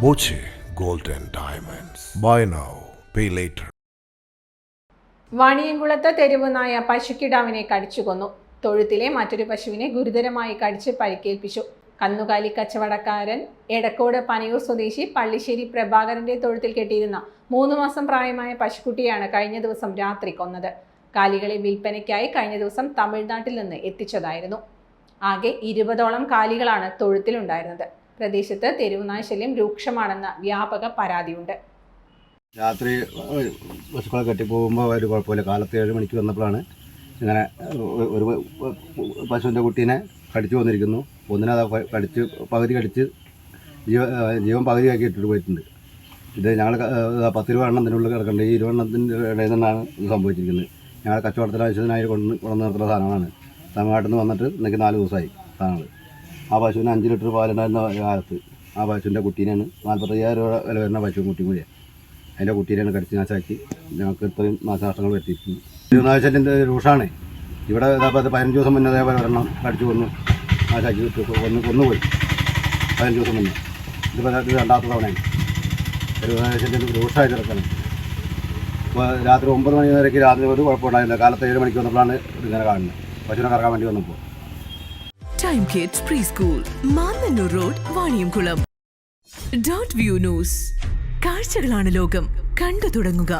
Boche Gold and Diamonds. Buy now, pay later. വാണിയംകുളത്ത് തെരുവ് നായ പശുക്കിടാവിനെ കടിച്ചുകൊന്നു. തൊഴുത്തിലെ മറ്റൊരു പശുവിനെ ഗുരുതരമായി കടിച്ച് പരിക്കേൽപ്പിച്ചു. കന്നുകാലി കച്ചവടക്കാരൻ എടക്കോട് പനയൂർ സ്വദേശി പള്ളിശ്ശേരി പ്രഭാകരന്റെ തൊഴുത്തിൽ കെട്ടിയിരുന്ന 3 മാസം പ്രായമായ പശുക്കുട്ടിയാണ് കഴിഞ്ഞ ദിവസം രാത്രി കൊന്നത്. കാലികളെ വിൽപ്പനയ്ക്കായി കഴിഞ്ഞ ദിവസം തമിഴ്നാട്ടിൽ നിന്ന് എത്തിച്ചതായിരുന്നു. ആകെ 20ഓളം കാലികളാണ് തൊഴുത്തിലുണ്ടായിരുന്നത്. പ്രദേശത്ത് തെരുവുനായ ശല്യം രൂക്ഷമാണെന്ന വ്യാപക പരാതിയുണ്ട്. രാത്രി പശുക്കളെ കെട്ടിപ്പോകുമ്പോൾ ഒരു കുഴപ്പമില്ല. കാലത്ത് 7 മണിക്ക് വന്നപ്പോഴാണ് ഇങ്ങനെ ഒരു പശുവിൻ്റെ കുട്ടീനെ കടിച്ചു വന്നിരിക്കുന്നു. ഒന്നിനെ കടിച്ച് പകുതി കടിച്ച് ജീവൻ പകുതിയാക്കി ഇട്ടിട്ട് പോയിട്ടുണ്ട്. ഇത് ഞങ്ങൾ 10 രൂപ എണ്ണം ഇതിനുള്ളിൽ കിടക്കേണ്ടത്. ഈ 20 എണ്ണത്തിൻ്റെ ഇടയിൽ നിന്നാണ് ഇത് സംഭവിച്ചിരിക്കുന്നത്. ഞങ്ങൾ കച്ചവടത്തിന് ആവശ്യത്തിനായി കൊണ്ടു നിർത്തുന്ന സാധനമാണ്. തമിഴ്നാട്ടിൽ നിന്ന് വന്നിട്ട് ഇന്നേക്ക് 4 ദിവസമായി സാധനങ്ങൾ. ആ പശുവിന് 5 ലിറ്റർ പാലുണ്ടായിരുന്ന കാലത്ത് ആ പശുവിൻ്റെ കുട്ടീനെയാണ് 45,000 രൂപ വില വരുന്ന പശു കുട്ടി കൂടിയാണ്. അതിൻ്റെ കുട്ടീനെയാണ് കടിച്ച് നാശാക്കി ഞങ്ങൾക്ക് ഇത്രയും നാശനഷ്ടങ്ങൾ വരുത്തിയിരിക്കുന്നു. തിരുനാശത്തിൻ്റെ രൂക്ഷമാണ്. ഇവിടെ 15 ദിവസം മുന്നേ അതേപോലെ ഒരെണ്ണം കടിച്ചു കൊന്നു നാശാക്കി കൊന്നുപോയി. 15 ദിവസം മുന്നേ. ഇതിപ്പോൾ രണ്ടാമത്തെ തവണയാണ്. തിരുനാശത്തിൻ്റെ രൂക്ഷമായിട്ട് കിടക്കണം. ഇപ്പോൾ രാത്രി 9 മണി വരെയ്ക്ക് രാത്രി ഒരു കുഴപ്പമുണ്ടായില്ല. കാലത്ത് 7 മണിക്ക് വന്നപ്പോഴാണ് ഇങ്ങനെ കാണുന്നത്. പശുവിനെ കറക്കാൻ വേണ്ടി വന്നപ്പോൾ. Time kids pre school, Mannannur road, Vaniyamkulam. Dot view news. കാഴ്ചകളാണ് ലോകം. കണ്ടു തുടങ്ങുക.